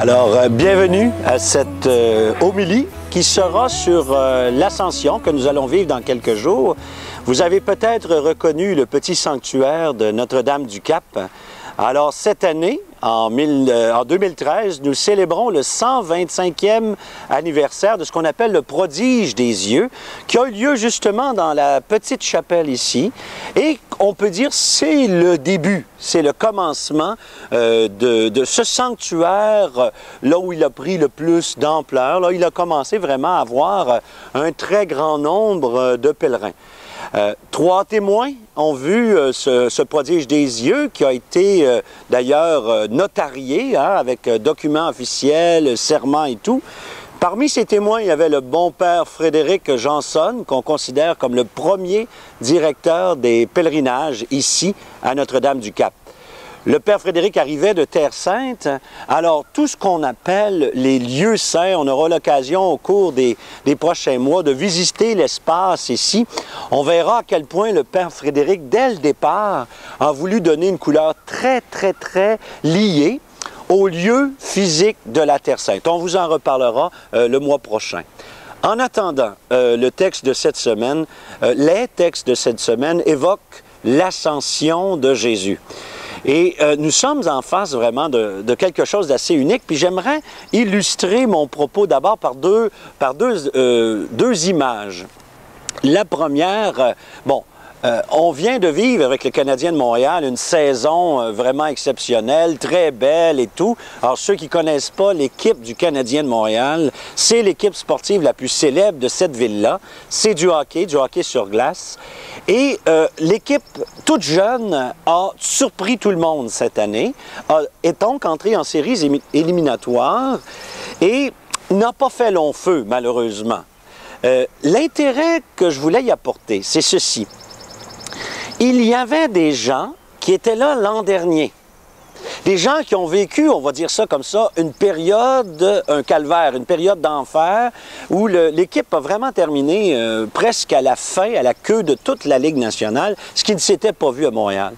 Bienvenue à cette homélie qui sera sur l'Ascension que nous allons vivre dans quelques jours. Vous avez peut-être reconnu le petit sanctuaire de Notre-Dame-du-Cap. Alors, cette année, en 2013, nous célébrons le 125e anniversaire de ce qu'on appelle le prodige des yeux, qui a eu lieu justement dans la petite chapelle ici. Et on peut dire c'est le début, c'est le commencement de ce sanctuaire, là où il a pris le plus d'ampleur. Là, il a commencé vraiment à avoir un très grand nombre de pèlerins. 3 témoins ont vu ce prodige des yeux qui a été d'ailleurs notarié avec documents officiels, serment et tout. Parmi ces témoins, il y avait le bon père Frédéric Janson, qu'on considère comme le premier directeur des pèlerinages ici à Notre-Dame-du-Cap. Le père Frédéric arrivait de Terre Sainte, alors tout ce qu'on appelle les lieux saints, on aura l'occasion au cours des prochains mois de visiter l'espace ici. On verra à quel point le père Frédéric, dès le départ, a voulu donner une couleur très liée au lieu physique de la Terre Sainte. On vous en reparlera le mois prochain. En attendant, le texte de cette semaine, les textes de cette semaine évoquent l'ascension de Jésus. Et nous sommes en face vraiment de quelque chose d'assez unique. Puis j'aimerais illustrer mon propos d'abord par deux images. La première, on vient de vivre avec le Canadien de Montréal une saison vraiment exceptionnelle, très belle et tout. Alors, ceux qui ne connaissent pas l'équipe du Canadien de Montréal, c'est l'équipe sportive la plus célèbre de cette ville-là. C'est du hockey sur glace. Et l'équipe toute jeune a surpris tout le monde cette année, est donc entrée en séries éliminatoires et n'a pas fait long feu, malheureusement. L'intérêt que je voulais y apporter, c'est ceci. Il y avait des gens qui étaient là l'an dernier. Des gens qui ont vécu, on va dire ça comme ça, une période, un calvaire, une période d'enfer où l'équipe a vraiment terminé presque à la fin, à la queue de toute la Ligue nationale, ce qui ne s'était pas vu à Montréal.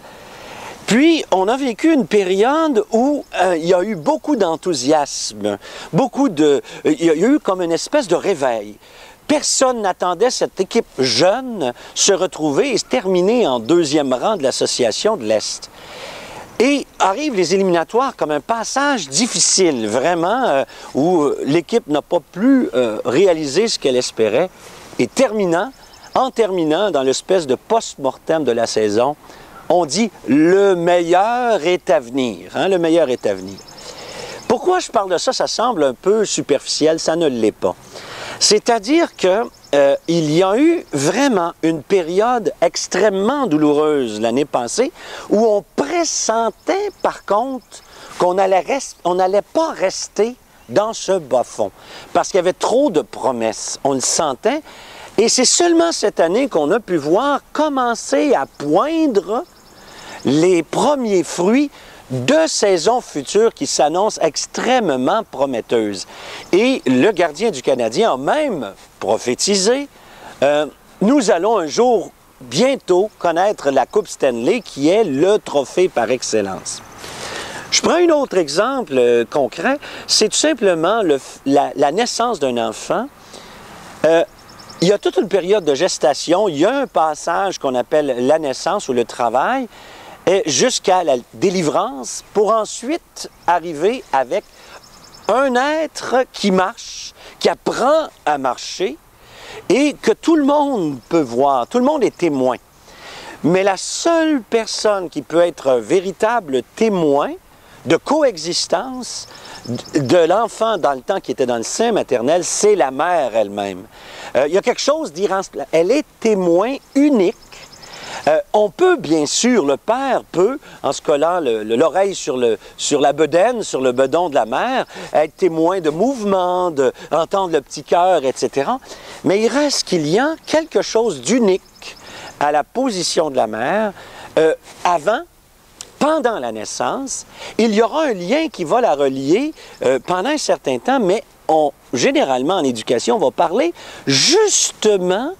Puis, on a vécu une période où il y a eu beaucoup d'enthousiasme, il y a eu comme une espèce de réveil. Personne n'attendait cette équipe jeune se retrouver et se terminer en deuxième rang de l'association de l'Est. Et arrivent les éliminatoires comme un passage difficile, vraiment, où l'équipe n'a pas pu réaliser ce qu'elle espérait. Et en terminant dans l'espèce de post-mortem de la saison, on dit « le meilleur est à venir ». Le meilleur est à venir. Pourquoi je parle de ça? Ça semble un peu superficiel, ça ne l'est pas. C'est-à-dire qu'il y a eu vraiment une période extrêmement douloureuse l'année passée où on pressentait par contre qu'on n'allait pas rester dans ce bas-fond parce qu'il y avait trop de promesses. On le sentait et c'est seulement cette année qu'on a pu voir commencer à poindre les premiers fruits de saisons futures qui s'annoncent extrêmement prometteuses. Et le gardien du Canadien a même prophétisé nous allons un jour, bientôt, connaître la Coupe Stanley qui est le trophée par excellence. Je prends un autre exemple concret, c'est tout simplement la naissance d'un enfant. Il y a toute une période de gestation, il y a un passage qu'on appelle la naissance ou le travail, jusqu'à la délivrance, pour ensuite arriver avec un être qui marche, qui apprend à marcher et que tout le monde peut voir, tout le monde est témoin. Mais la seule personne qui peut être un véritable témoin de coexistence de l'enfant dans le temps qui était dans le sein maternel, c'est la mère elle-même. Il y a quelque chose d'irremplaçable. Elle est témoin unique. On peut, bien sûr, le père peut, en se collant l'oreille sur la bedaine, sur le bedon de la mère, être témoin de mouvements, entendre le petit cœur, etc. Mais il reste qu'il y a quelque chose d'unique à la position de la mère avant, pendant la naissance. Il y aura un lien qui va la relier pendant un certain temps, mais généralement en éducation, on va parler justement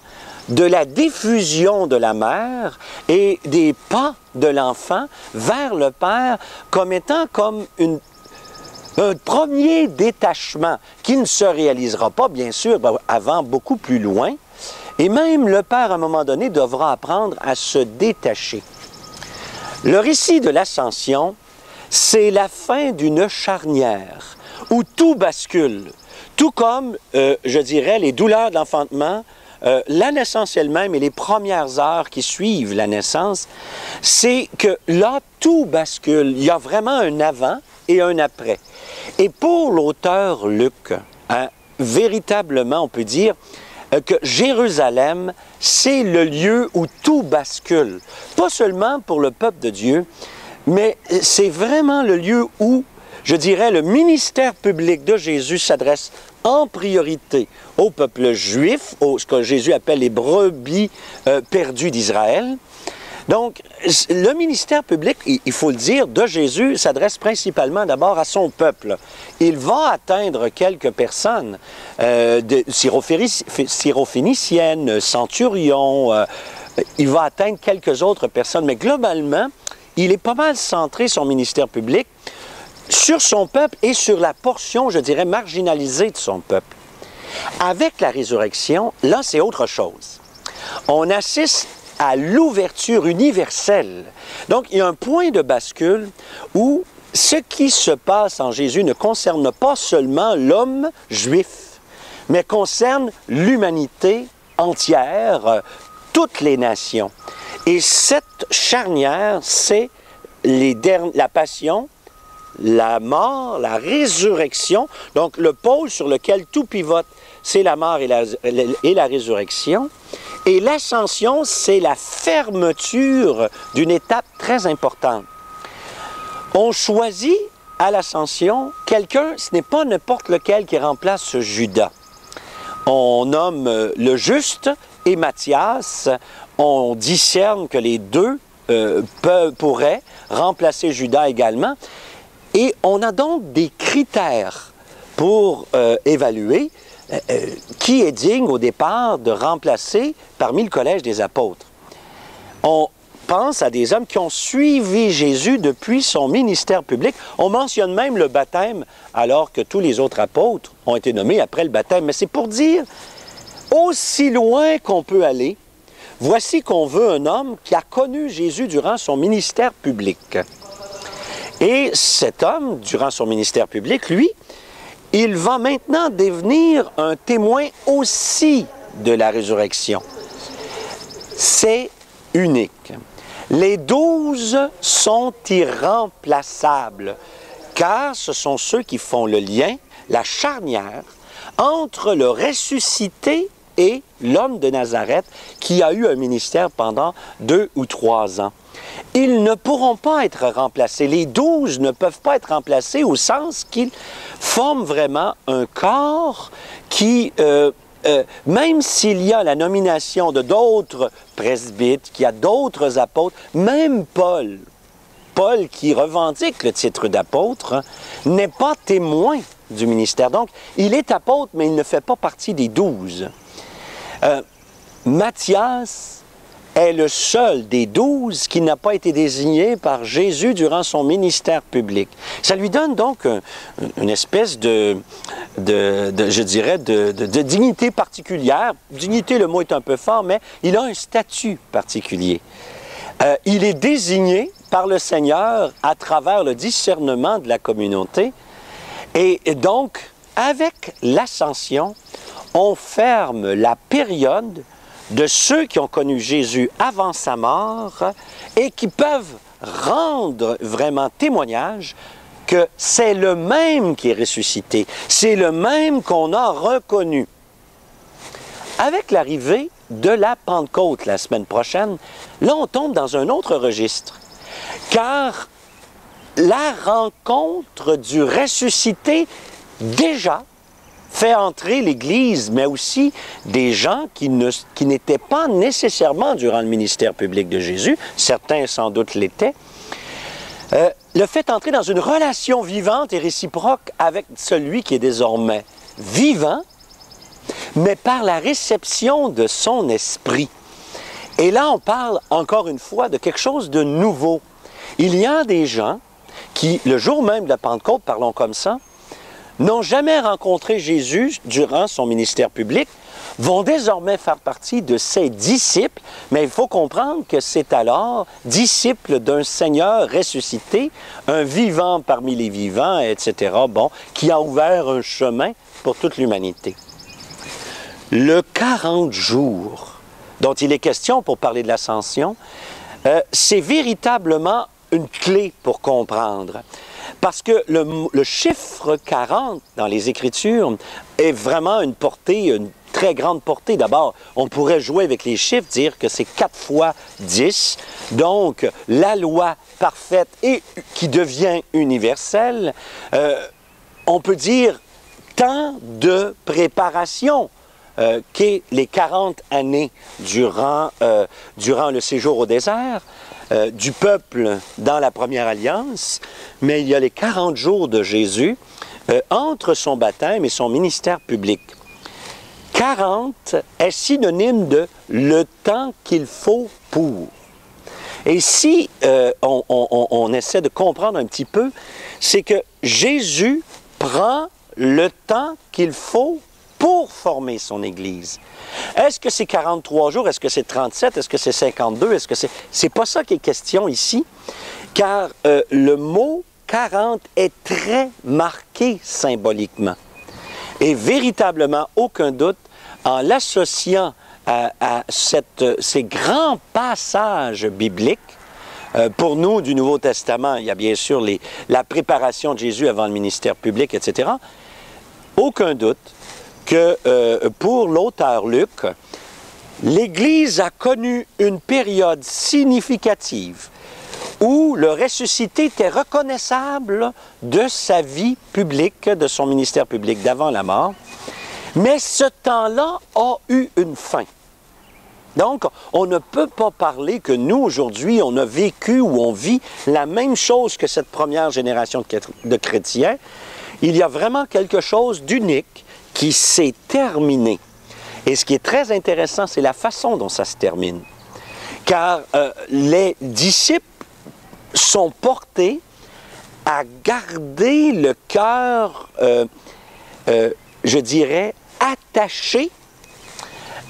de la diffusion de la mère et des pas de l'enfant vers le père comme étant comme Un premier détachement qui ne se réalisera pas, bien sûr, avant beaucoup plus loin. Et même le Père, à un moment donné, devra apprendre à se détacher. Le récit de l'Ascension, c'est la fin d'une charnière où tout bascule. Tout comme, je dirais, les douleurs de l'enfantement, la naissance elle-même et les premières heures qui suivent la naissance, c'est que là, tout bascule. Il y a vraiment un avant et un après. Et pour l'auteur Luc, hein, véritablement, on peut dire que Jérusalem, c'est le lieu où tout bascule. Pas seulement pour le peuple de Dieu, mais c'est vraiment le lieu où, je dirais, le ministère public de Jésus s'adresse en priorité au peuple juif, ce que Jésus appelle les brebis perdues d'Israël. Donc, le ministère public, il faut le dire, de Jésus s'adresse principalement d'abord à son peuple. Il va atteindre quelques personnes, syrophéniciennes, centurions, il va atteindre quelques autres personnes, mais globalement, il est pas mal centré, son ministère public, sur son peuple et sur la portion, je dirais, marginalisée de son peuple. Avec la résurrection, là, c'est autre chose. On assiste à l'ouverture universelle. Donc, il y a un point de bascule où ce qui se passe en Jésus ne concerne pas seulement l'homme juif, mais concerne l'humanité entière, toutes les nations. Et cette charnière, c'est la passion, la mort, la résurrection. Donc, le pôle sur lequel tout pivote, c'est la mort et la résurrection. Et l'ascension, c'est la fermeture d'une étape très importante. On choisit à l'ascension quelqu'un, ce n'est pas n'importe lequel qui remplace Judas. On nomme le juste et Matthias. On discerne que les deux pourraient remplacer Judas également. Et on a donc des critères pour évaluer qui est digne au départ de remplacer parmi le collège des apôtres. On pense à des hommes qui ont suivi Jésus depuis son ministère public. On mentionne même le baptême alors que tous les autres apôtres ont été nommés après le baptême. Mais c'est pour dire, aussi loin qu'on peut aller, voici qu'on veut un homme qui a connu Jésus durant son ministère public. Et cet homme, durant son ministère public, lui, il va maintenant devenir un témoin aussi de la résurrection. C'est unique. Les 12 sont irremplaçables, car ce sont ceux qui font le lien, la charnière, entre le ressuscité et l'homme de Nazareth qui a eu un ministère pendant 2 ou 3 ans. Ils ne pourront pas être remplacés. Les 12 ne peuvent pas être remplacés au sens qu'ils forment vraiment un corps qui, même s'il y a la nomination de d'autres presbytes, qu'il y a d'autres apôtres, même Paul qui revendique le titre d'apôtre, n'est pas témoin du ministère. Donc, il est apôtre, mais il ne fait pas partie des 12. Matthias est le seul des 12 qui n'a pas été désigné par Jésus durant son ministère public. Ça lui donne donc une espèce de dignité particulière. Dignité, le mot est un peu fort, mais il a un statut particulier. Il est désigné par le Seigneur à travers le discernement de la communauté. Et donc, avec l'ascension, on ferme la période de ceux qui ont connu Jésus avant sa mort et qui peuvent rendre vraiment témoignage que c'est le même qui est ressuscité, c'est le même qu'on a reconnu. Avec l'arrivée de la Pentecôte la semaine prochaine, là on tombe dans un autre registre, car la rencontre du ressuscité déjà fait entrer l'Église, mais aussi des gens qui n'étaient pas nécessairement durant le ministère public de Jésus, certains sans doute l'étaient, le fait entrer dans une relation vivante et réciproque avec celui qui est désormais vivant, mais par la réception de son esprit. Et là, on parle encore une fois de quelque chose de nouveau. Il y a des gens qui, le jour même de la Pentecôte, parlons comme ça, n'ont jamais rencontré Jésus durant son ministère public, vont désormais faire partie de ses disciples, mais il faut comprendre que c'est alors disciple d'un Seigneur ressuscité, un vivant parmi les vivants, etc., bon, qui a ouvert un chemin pour toute l'humanité. Le 40 jours dont il est question pour parler de l'ascension, c'est véritablement une clé pour comprendre. Parce que le chiffre 40 dans les Écritures est vraiment une portée, une très grande portée. D'abord, on pourrait jouer avec les chiffres, dire que c'est 4 fois 10, donc la loi parfaite et qui devient universelle. On peut dire temps de préparation qu'est les 40 années durant le séjour au désert. Du peuple dans la première alliance, mais il y a les 40 jours de Jésus entre son baptême et son ministère public. 40 est synonyme de le temps qu'il faut pour. Et si on essaie de comprendre un petit peu, c'est que Jésus prend le temps qu'il faut pour former son Église. Est-ce que c'est 43 jours? Est-ce que c'est 37? Est-ce que c'est 52? Est-ce que c'est... C'est pas ça qui est question ici, car le mot 40 est très marqué symboliquement. Et véritablement, aucun doute, en l'associant à ces grands passages bibliques, pour nous, du Nouveau Testament, il y a bien sûr la préparation de Jésus avant le ministère public, etc. Aucun doute que pour l'auteur Luc, l'Église a connu une période significative où le ressuscité était reconnaissable de sa vie publique, de son ministère public d'avant la mort, mais ce temps-là a eu une fin. Donc, on ne peut pas parler que nous, aujourd'hui, on a vécu ou on vit la même chose que cette première génération de chrétiens. Il y a vraiment quelque chose d'unique qui s'est terminé. Et ce qui est très intéressant, c'est la façon dont ça se termine. Car les disciples sont portés à garder le cœur, je dirais, attaché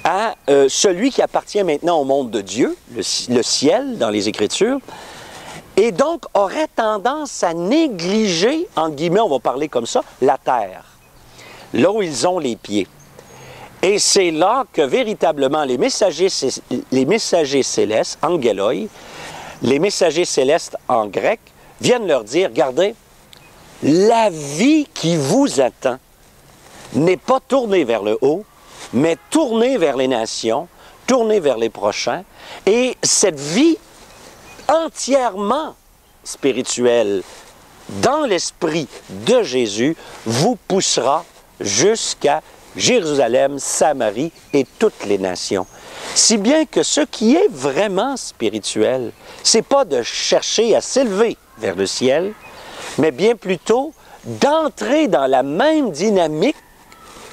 à celui qui appartient maintenant au monde de Dieu, le ciel dans les Écritures, et donc aurait tendance à négliger, entre guillemets, on va parler comme ça, la terre, là où ils ont les pieds. Et c'est là que véritablement les messagers célestes, angeloi, les messagers célestes en grec, viennent leur dire, regardez, la vie qui vous attend n'est pas tournée vers le haut, mais tournée vers les nations, tournée vers les prochains. Et cette vie entièrement spirituelle dans l'esprit de Jésus vous poussera jusqu'à Jérusalem, Samarie et toutes les nations. Si bien que ce qui est vraiment spirituel, c'est pas de chercher à s'élever vers le ciel, mais bien plutôt d'entrer dans la même dynamique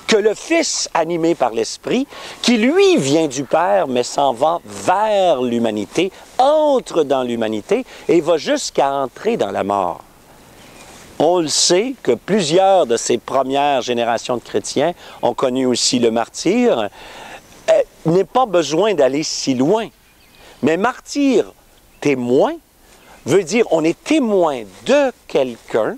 que le Fils animé par l'Esprit, qui lui vient du Père, mais s'en va vers l'humanité, entre dans l'humanité et va jusqu'à entrer dans la mort. On le sait que plusieurs de ces premières générations de chrétiens ont connu aussi le martyre. N'est pas besoin d'aller si loin. Mais martyr, témoin, veut dire on est témoin de quelqu'un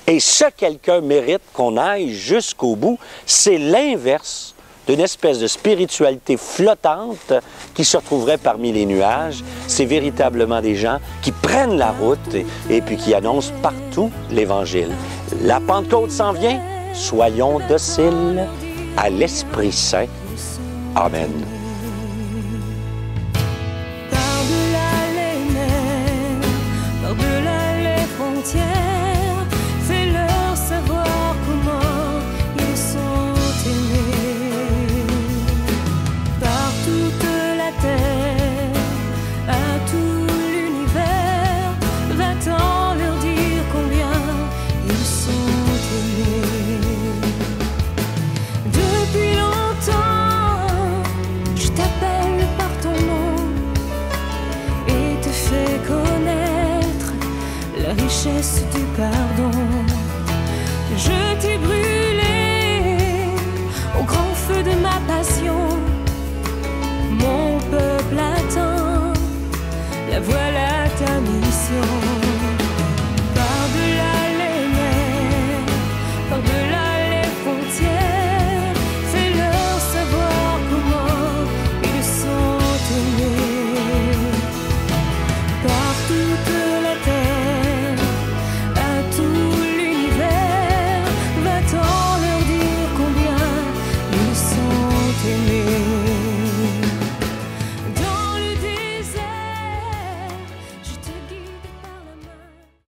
et ce quelqu'un mérite qu'on aille jusqu'au bout. C'est l'inverse d'une espèce de spiritualité flottante qui se retrouverait parmi les nuages. C'est véritablement des gens qui prennent la route et puis qui annoncent partout l'Évangile. La Pentecôte s'en vient. Soyons dociles à l'Esprit Saint. Amen.